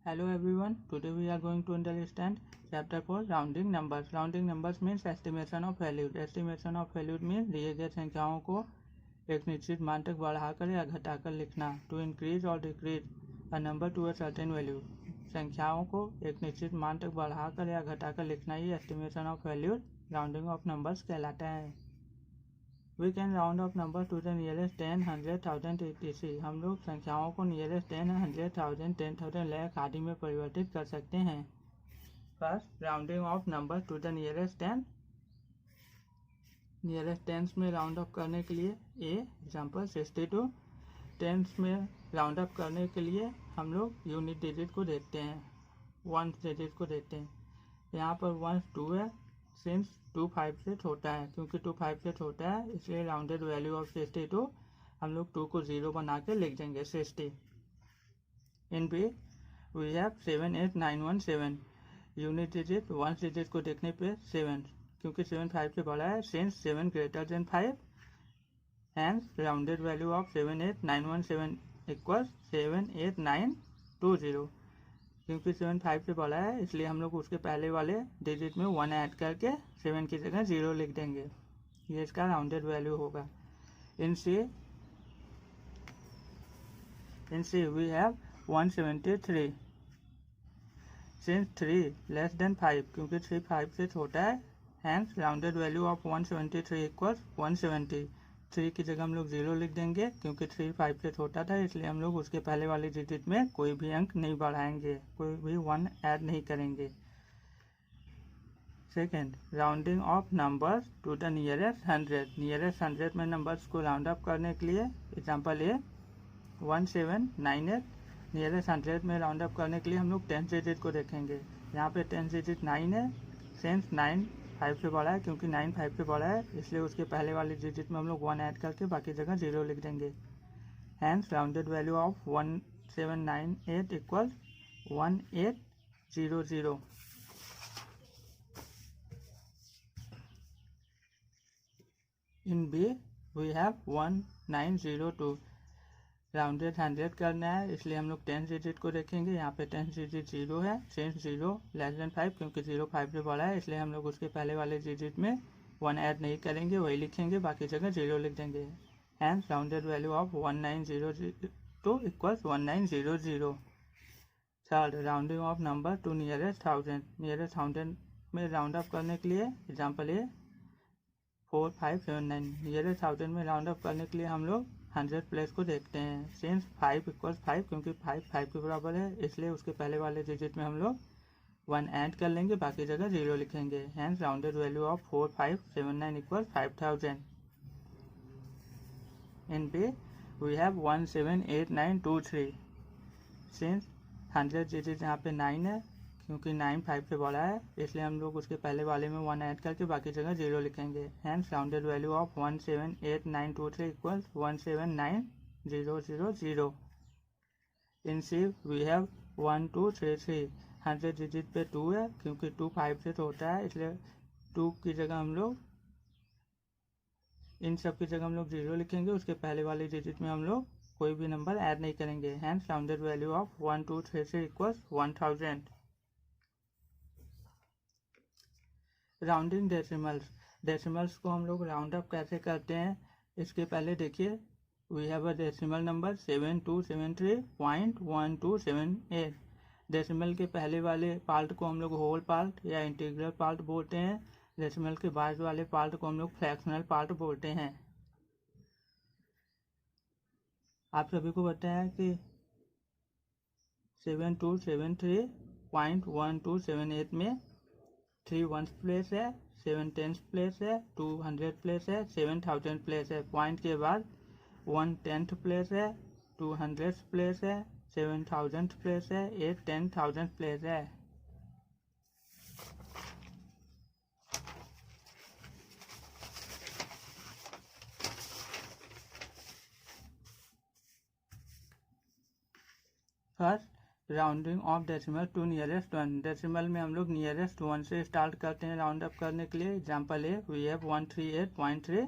Hello everyone, today we are going to understand chapter 4 rounding numbers. Rounding numbers means estimation of values. Estimation of values means दिए गए संख्याओं को एक निश्चित मान तक बढ़ाकर या घटाकर लिखना. To increase or decrease a number to a certain value. संख्याओं को एक निश्चित मान तक बढ़ाकर या घटाकर लिखना ही estimation of values, rounding of numbers कहलाता है. We can round off numbers to the nearest 10, 100, 1000 etc. हम लोग संख्याओं को नियरेस्ट 10, 100, 1000, 10,000 लाख आदि में परिवर्तित कर सकते हैं. First rounding off number to the nearest 10. Nearest tense में राउंड अप करने के लिए एग्जाम्पल 62. टेंस में राउंड अप करने के लिए हम लोग यूनिट डिजिट को देखते हैं, वन डिजिट को देखते हैं. यहाँ पर 1 2 है, सिंस 2 5 से छोटा है, क्योंकि 2 5 से छोटा है इसलिए राउंडेड वैल्यू ऑफ 62 हम लोग 2 को 0 बना के लिख देंगे 60. In B we have 7 8 9 1 7. Unit digit one digit को देखने पे 7, क्योंकि 7 5 से बड़ा है, since 7 greater than 5 and rounded value of 7 8 9 1 7 equal 7 8 9 2 0. क्योंकि 7 5 से बड़ा है इसलिए हम लोग उसके पहले वाले डिजिट में 1 ऐड करके 7 की जगह 0 लिख देंगे. ये इसका राउंडेड वैल्यू होगा. In C we have 173. Since 3 less than 5, क्योंकि 3 5 से छोटा है, hence rounded value of 173 equal 170. 3 की जगह हम लोग 0 लिख देंगे, क्योंकि 3 5 से छोटा था इसलिए हम लोग उसके पहले वाले डिजिट में कोई भी अंक नहीं बढ़ाएंगे, कोई भी 1 ऐड नहीं करेंगे. Second rounding off numbers to the nearest 100. Nearest 100 में नंबर्स को राउंड अप करने के लिए एग्जाम्पल ए 1798. नियरेस्ट 100 में राउंड अप करने के लिए हम लोग 10 डिजिट को देखेंगे. यहाँ पे 10 डिजिट 9 है, सिंस 9 5 से बड़ा है, क्योंकि 9 5 से बड़ा है इसलिए उसके पहले वाले डिजिट में हम लोग 1 ऐड करके बाकी जगह 0 लिख देंगे. Hence rounded value of 1798 equal 1800. In B we have 1902. Rounded 100 करना है इसलिए हम लोग 10 डिजिट को देखेंगे. यहाँ पे 10 डिजिट 0 है, सिंस 0 लेस देन 5, क्योंकि 0 5 से बड़ा है इसलिए हम लोग उसके पहले वाले डिजिट में 1 ऐड नहीं करेंगे, वही लिखेंगे, बाकी जगह 0 लिख देंगे. Hence rounded value of 1902 equals 1900. Third rounding off number to nearest 1000. Nearest 1000 में राउंड अप करने के लिए एग्जाम्पल ए 4579. नियरेस्ट 1000 में राउंड अप करने के लिए हम लोग 100 प्लेस को देखते हैं. सिंस 5 इक्वल 5, क्योंकि 5 5 के बराबर है इसलिए उसके पहले वाले डिजिट में हम लोग 1 ऐड कर लेंगे, बाकी जगह 0 लिखेंगे. Hence rounded value of 4579 equal 5000. In B we have 178923. Since 100 digit यहाँ पे 9 है, क्योंकि 9 5 से बड़ा है इसलिए हम लोग उसके पहले वाले में 1 ऐड करके बाकी जगह 0 लिखेंगे. Hence rounded value of 178923 equal 179000. In C we have 1233. 100 digit पे 2 है, क्योंकि 2 5 से छोटा है इसलिए 2 की जगह हम लोग इन सब की जगह हम लोग 0 लिखेंगे, उसके पहले वाले डिजिट में हम लोग कोई भी नंबर ऐड नहीं करेंगे. Hence rounded value of 1233 equal 1000. Rounding decimals. Decimals को हम लोग राउंड अप कैसे करते हैं इसके पहले देखिए. We have a decimal number 7273.1278. Decimal के पहले वाले पार्ट को हम लोग होल पार्ट या इंटीग्रल पार्ट बोलते हैं. डेसिमल के बाद वाले पार्ट को हम लोग फ्रैक्शनल पार्ट बोलते हैं. आप सभी को पता है कि 7273.1278 में 3 वंस प्लेस है, 7 टेंस प्लेस है, 2 100 प्लेस है, 7000 प्लेस है. पॉइंट के बाद 1 10th प्लेस है, 2 100th प्लेस है, 7000 प्लेस है, 8 10,000 प्लेस है. First rounding off decimal to nearest 1. Decimal में हम लोग नियरेस्ट 1 से स्टार्ट करते हैं राउंड अप करने के लिए. Example A V have 138.3.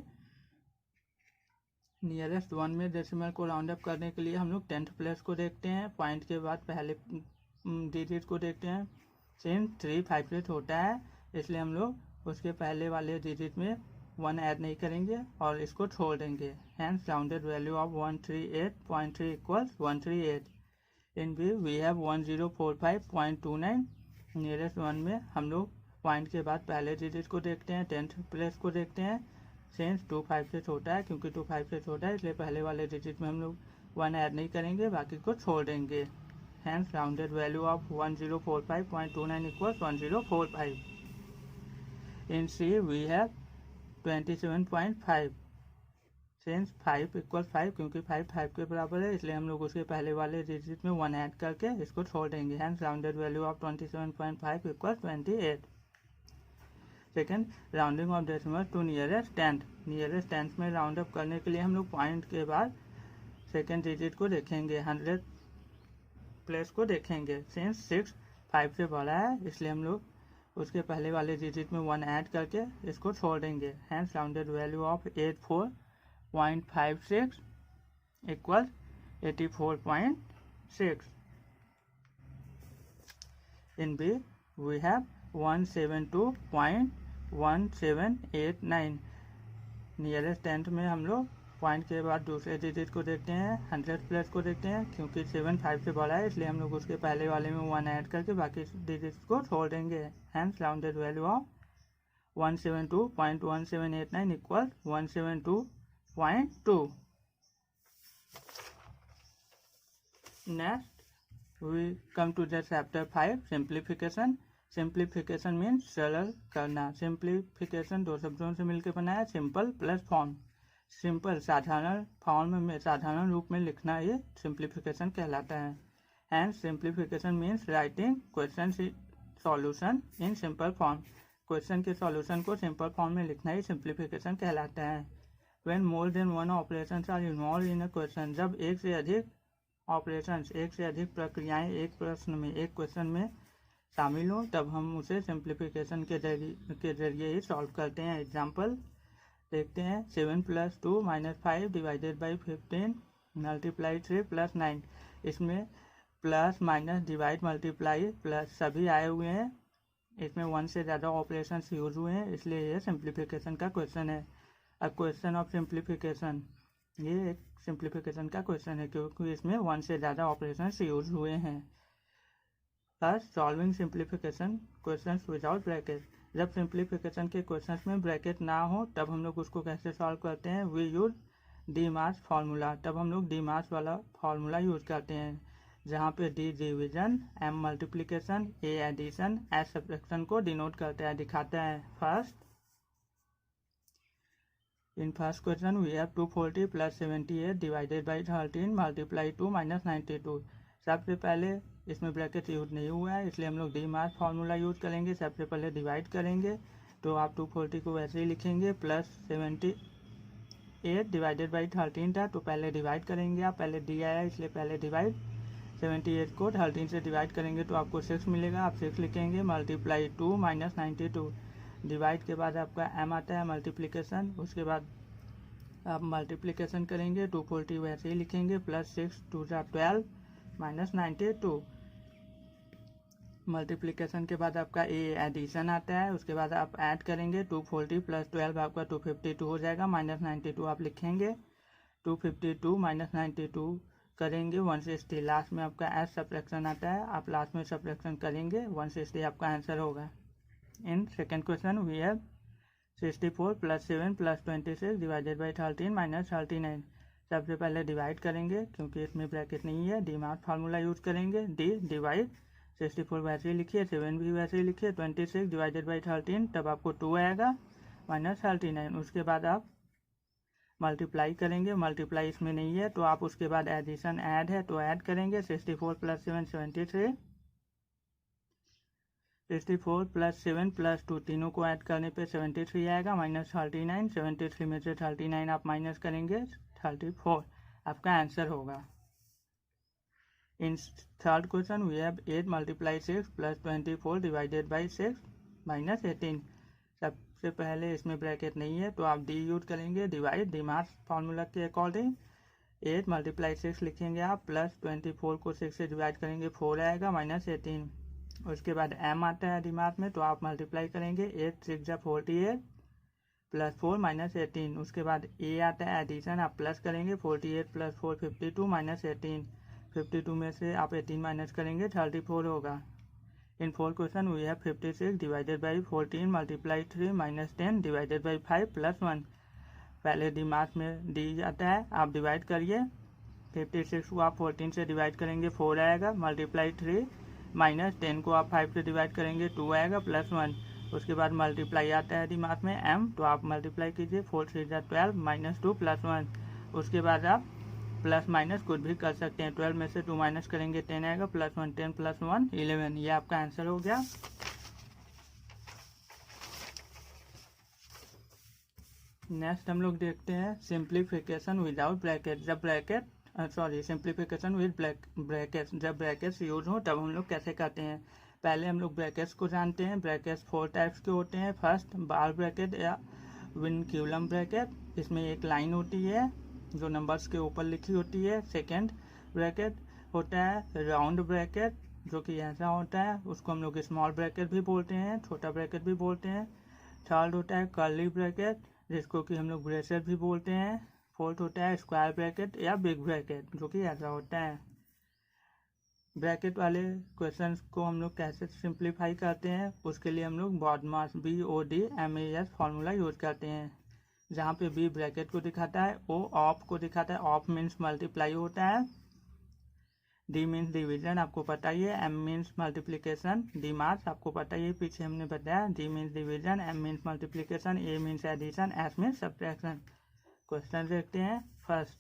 Nearest 1 में डेसिमल को राउंड अप करने के लिए हम लोग 10th प्लेस को देखते हैं. पॉइंट के बाद पहले डिजिट को देखते हैं। सिंस 3 5 से छोटा है इसलिए हम लोग उसके पहले वाले डिजिट में 1 ऐड नहीं करेंगे और इसको छोड़ देंगे। Hence rounded value of 138.3 equals 138। In B we have 1045.29। Nearest one में हम लोग पॉइंट के बाद पहले डिजिट को देखते हैं, 10th प्लेस को देखते हैं। सिंस 2 5 से छोटा है, क्योंकि 2 5 से छोटा है इसलिए पहले वाले डिजिट में हम लोग 1 ऐड नहीं करेंगे, बाकी को छोड़ देंगे। Hence rounded value of 1045.29 equals 1045। In C we have 27.5। Since 5 equal 5, क्योंकि 5 5 के बराबर है इसलिए हम लोग उसके पहले वाले डिजिट में 1 ऐड करके इसको छोड़ देंगे। Hence rounded value of 27.5 equal 28। Second, rounding off decimal to nearest tenth. Nearest tenth में राउंड अप करने के लिए हम लोग पॉइंट के बाद सेकेंड डिजिट को देखेंगे, 100 प्लेस को देखेंगे। सिंस 6 5 से बड़ा है इसलिए हम लोग उसके पहले वाले डिजिट में 1 ऐड करके इसको छोड़ देंगे। Hence rounded value of 84.56 equal 84.6। In B we have 172.1789। Nearest tenth में हम लोग पॉइंट के बाद दूसरे डिजिट को देखते हैं, 100 प्लस को देखते हैं। क्योंकि 7 5 से बड़ा है इसलिए हम लोग उसके पहले वाले में 1 ऐड करके बाकी डिजिट को छोड़ देंगे। Hence rounded value of 172.1789 equal 172.2। Next we come to the chapter 5, simplification. Simplification means सरल करना। सिंप्लीफिकेशन दो शब्दों से मिलकर बना है, सिंपल प्लस फॉर्म। सिंपल साधारण फॉर्म में साधारण रूप में लिखना ये सिंप्लीफिकेशन कहलाता है। And simplification means writing question solution in simple form. Question के सॉल्यूशन को सिंपल फॉर्म में लिखना ही सिंप्लीफिकेशन कहलाता है। When more than one operations are involve in a question, जब एक से अधिक ऑपरेशंस, एक से अधिक प्रक्रियाएं एक प्रश्न में, एक क्वेश्चन में शामिल हो, तब हम उसे सिंप्लीफिकेशन के जरिए ही सॉल्व करते हैं। एग्जाम्पल देखते हैं। 7 + 2 - 5 डिवाइडेड बाई 15 मल्टीप्लाई 3 + 9। इसमें plus minus divide multiply plus सभी आए हुए हैं। इसमें 1 से ज़्यादा ऑपरेशंस यूज हुए हैं इसलिए यह सिंप्लीफिकेशन का क्वेश्चन है। अ क्वेश्चन ऑफ सिंप्लीफिकेशन, ये एक सिंप्लीफिकेशन का क्वेश्चन है क्योंकि इसमें 1 से ज़्यादा ऑपरेशंस यूज हुए हैं। First, solving simplification questions without bracket. जब सिंप्लीफिकेशन के क्वेश्चंस में ब्रैकेट ना हो तब हम लोग उसको कैसे सॉल्व करते हैं? We use DMAS formula. तब हम लोग डी मास वाला फार्मूला यूज करते हैं जहाँ पे D division, M multiplication, A addition, S subtraction को डिनोट करता है, दिखाता है। First, in first question we have 240 + 78 divided by 13 multiply 2 - 92। सबसे पहले इसमें ब्रैकेट यूज नहीं हुआ है इसलिए हम लोग डी मास फार्मूला यूज करेंगे। सबसे पहले डिवाइड करेंगे तो आप 240 को वैसे ही लिखेंगे, प्लस 78 डिवाइडेड बाई 13 था तो पहले डिवाइड करेंगे आप, पहले डी आया इसलिए पहले डिवाइड। 78 को 13 से डिवाइड करेंगे तो आपको 6 मिलेगा, आप 6 लिखेंगे, मल्टीप्लाई 2 - 92। डिवाइड के बाद आपका एम आता है मल्टीप्लिकेशन, उसके बाद आप मल्टीप्लिकेशन करेंगे, 240 वैसे ही लिखेंगे, प्लस 6 2 12 - 92। मल्टीप्लिकेशन के बाद आपका ए एडिशन आता है, उसके बाद आप ऐड करेंगे, 240 + 12 आपका 252 हो जाएगा, -92 आप लिखेंगे, 252 - 92 करेंगे, 160। लास्ट में आपका एस सब्ट्रैक्शन आता है, आप लास्ट में सब्ट्रैक्शन करेंगे, 160 आपका आंसर होगा। In second question we have 64 + 7 + 26 divided by 13 - 39। सबसे पहले डिवाइड करेंगे क्योंकि इसमें ब्रैकेट नहीं है, डी मास फार्मूला यूज करेंगे, डी डिवाइड 64 वैसे ही लिखिए, 7 भी वैसे ही लिखिए, 26 डिवाइडेड बाई 13 तब आपको 2 आएगा, -39। उसके बाद आप मल्टीप्लाई करेंगे, मल्टीप्लाई इसमें नहीं है तो आप उसके बाद एडिशन ऐड है तो ऐड करेंगे, 64 + 7 73, 64 + 7 + 2 तीनों को ऐड करने पे 73 आएगा, -39। 73 में से 39 आप माइनस करेंगे, 34 आपका आंसर होगा। In third question we have 8 × 6 + 24 divided by 6 - 18। सबसे पहले इसमें ब्रैकेट नहीं है तो आप डी यूज करेंगे, डिवाइड डी मास फार्मूला के अकॉर्डिंग, 8 मल्टीप्लाई 6 लिखेंगे आप, प्लस 24 को 6 से डिवाइड करेंगे 4 आएगा, माइनस 18। उसके बाद m आता है दिमाग में, तो आप मल्टीप्लाई करेंगे 8 6 जा 48 प्लस 4 माइनस 18। उसके बाद a आता है एडिशन, आप प्लस करेंगे 48 प्लस 4 52 माइनस 18। 52 में से आप 18 माइनस करेंगे 34 होगा। In 4 question we have 56 divided by 14 multiply 3 minus 10 divided by 5 plus 1। पहले दिमाग में डी आता है, आप डिवाइड करिए। 56 को आप 14 से डिवाइड करेंगे 4 आएगा, मल्टीप्लाई 3 माइनस 10 को आप 5 से डिवाइड करेंगे 2 आएगा, प्लस 1। उसके बाद मल्टीप्लाई आता है दिमाग में m, तो आप मल्टीप्लाई कीजिए 4 3 12 माइनस 2 प्लस 1। उसके बाद आप प्लस माइनस कुछ भी कर सकते हैं। 12 में से 2 माइनस करेंगे 10 आएगा, प्लस 1 10 प्लस 1 11। ये आपका आंसर हो गया। नेक्स्ट हम लोग देखते हैं सिंप्लीफिकेशन विदाउट ब्रैकेट। जब सिंप्लीफिकेशन विद ब्रैकेट, जब ब्रैकेट्स यूज हो तब हम लोग कैसे करते हैं। पहले हम लोग ब्रैकेट्स को जानते हैं। ब्रैकेट्स 4 टाइप्स के होते हैं। फर्स्ट बार ब्रैकेट या विनक्यूलम ब्रैकेट, इसमें एक लाइन होती है जो नंबर्स के ऊपर लिखी होती है। सेकेंड ब्रैकेट होता है राउंड ब्रैकेट, जो कि ऐसा होता है, उसको हम लोग स्मॉल ब्रैकेट भी बोलते हैं, छोटा ब्रैकेट भी बोलते हैं। थर्ड होता है कर्ली ब्रैकेट, जिसको कि हम लोग ब्रेसेट भी बोलते हैं। फोर्थ होता है स्क्वायर ब्रैकेट या बिग ब्रैकेट, जो कि ऐसा होता है। ब्रैकेट वाले क्वेश्चंस को हम लोग कैसे सिंप्लीफाई करते हैं, उसके लिए हम लोग BODMAS BODMAS फॉर्मूला यूज करते हैं। जहाँ पे B ब्रैकेट को दिखाता है, O ऑफ को दिखाता है। ऑफ मीन्स मल्टीप्लाई होता है, D मीन्स डिवीजन आपको पता ही है, M means multiplication, D marks आपको पता ही है, पीछे हमने बताया। D means division, M means multiplication, A means addition, S means subtraction. Question देखते हैं। First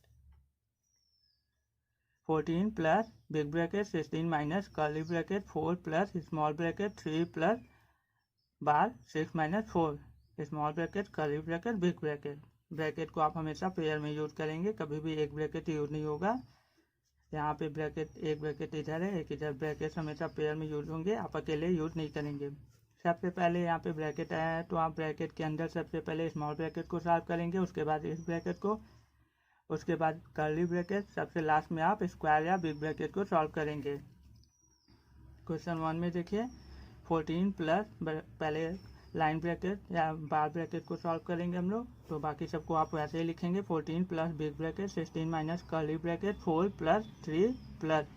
14 plus big bracket 16 minus curly bracket 4 plus small bracket 3 plus bar 6 minus 4 small bracket curly bracket big bracket. Bracket को आप हमेशा pair में use करेंगे, कभी भी एक ब्रैकेट यूज नहीं होगा। यहाँ पे ब्रैकेट, एक ब्रैकेट इधर है, एक इधर, ब्रैकेट हमेशा पेयर में यूज होंगे, आप अकेले यूज नहीं करेंगे। सबसे पहले यहाँ पे ब्रैकेट आया है, तो आप ब्रैकेट के अंदर सबसे पहले स्मॉल ब्रैकेट को सॉल्व करेंगे, उसके बाद इस ब्रैकेट को, उसके बाद कर्ली ब्रैकेट, सबसे लास्ट में आप स्क्वायर या बिग ब्रैकेट को सॉल्व करेंगे। क्वेश्चन 1 में देखिए 14 प्लस, पहले लाइन ब्रैकेट या बार ब्रैकेट को सॉल्व करेंगे हम लोग, तो बाकी सबको आप वैसे ही लिखेंगे। 14 plus big bracket 16 minus curly bracket 4 plus 3 plus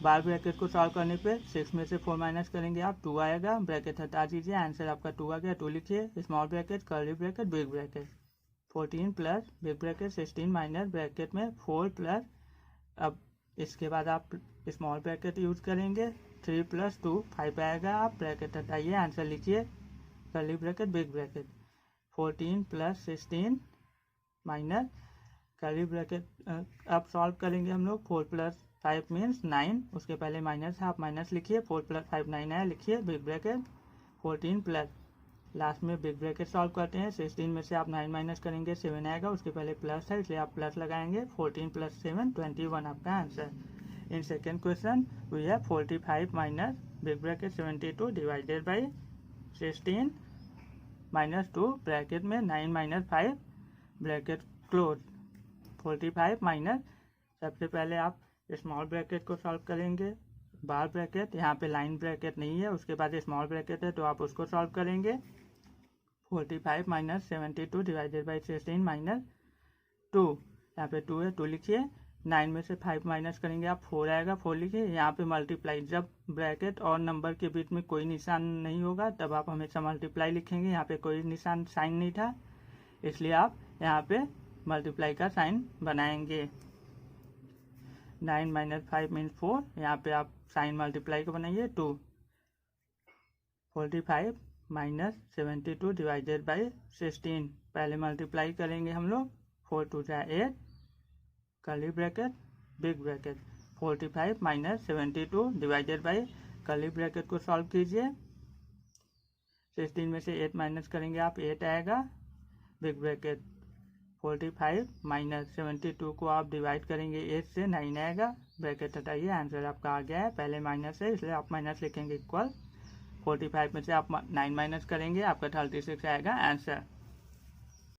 bar bracket को सॉल्व करने पे 6 में से 4 माइनस करेंगे आप, 2 आएगा, ब्रैकेट हटा दीजिए, आंसर आपका 2 आ गया। 2 लिखिए। Small bracket curly bracket big bracket 14 plus big bracket 16 minus bracket में 4 प्लस, अब इसके बाद आप स्मॉल ब्रैकेट यूज करेंगे, 3 प्लस 2 5 आएगा, आप ब्रैकेट हटाइए, आंसर लिखिए curly bracket big bracket. 14 plus 16 minus curly bracket, अब सॉल्व करेंगे हम लोग। 4 प्लस 5 मीन्स 9, उसके पहले माइनस है, आप माइनस लिखिए। 4 प्लस 5 9 है, लिखिए बिग ब्रैकेट। 14 प्लस, लास्ट में बिग ब्रैकेट सॉल्व करते हैं। 16 में से आप 9 माइनस करेंगे 7 आएगा, उसके पहले प्लस है इसलिए आप प्लस लगाएंगे। 14 प्लस 7 21 आपका answer. In second question we have 45 minus big bracket 72 divided by 16 minus 2 bracket में 9 माइनस 5 ब्रैकेट क्लोज। 45 माइनस, सबसे पहले आप स्मॉल ब्रैकेट को सॉल्व करेंगे, बार ब्रैकेट, यहाँ पे लाइन ब्रैकेट नहीं है, उसके बाद स्मॉल ब्रैकेट है तो आप उसको सॉल्व करेंगे। 45 माइनस 72 डिवाइडेड बाई 16 माइनस 2, यहाँ पे 2 है, 2 लिखिए। 9 में से 5 माइनस करेंगे आप, 4 आएगा, 4 लिखिए। यहाँ पे मल्टीप्लाई, जब ब्रैकेट और नंबर के बीच में कोई निशान नहीं होगा तब आप हमेशा मल्टीप्लाई लिखेंगे। यहाँ पे कोई निशान साइन नहीं था, इसलिए आप यहाँ पे मल्टीप्लाई का साइन बनाएंगे। 9 माइनस 5 मीन्स 4, यहाँ पे आप साइन मल्टीप्लाई का बनाइए 2। 45 माइनस 72 डिवाइडेड बाई 16, पहले मल्टीप्लाई करेंगे हम लोग। 4 2 8 curly bracket big bracket. 45 minus 72 divided by curly bracket को सॉल्व कीजिए। 16 में से 8 माइनस करेंगे आप, 8 आएगा, बिग ब्रैकेट। 45 माइनस 72 को आप डिवाइड करेंगे 8 से, 9 आएगा, ब्रैकेट हटाइए, आंसर आपका आ गया है। पहले माइनस है इसलिए आप माइनस लिखेंगे इक्वल। 45 में से आप 9 माइनस करेंगे, आपका 36 आएगा आंसर।